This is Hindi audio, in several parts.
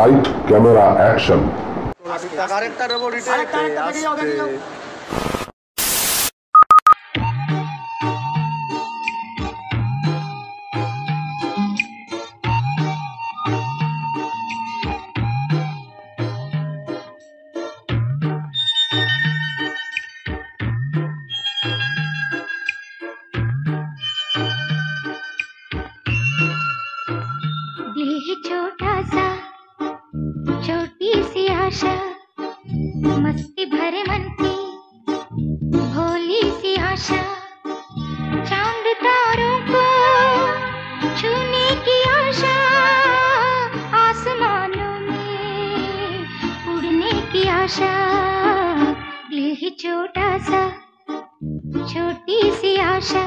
Light camera action. दिल है छोटा सा, छोटी सी आशा, मस्ती भरे मन की भोली सी आशा, चांद तारों को छूने की आशा, आसमानों में उड़ने की आशा। दिल है छोटा सा, छोटी सी आशा,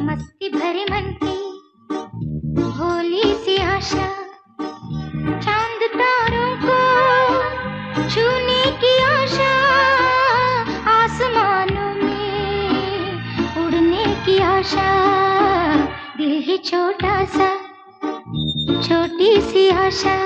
मस्ती भरे मन की भोली सी आशा, चांद तारों को छूने की आशा, आसमानों में उड़ने की आशा। दिल है छोटा सा, छोटी सी आशा।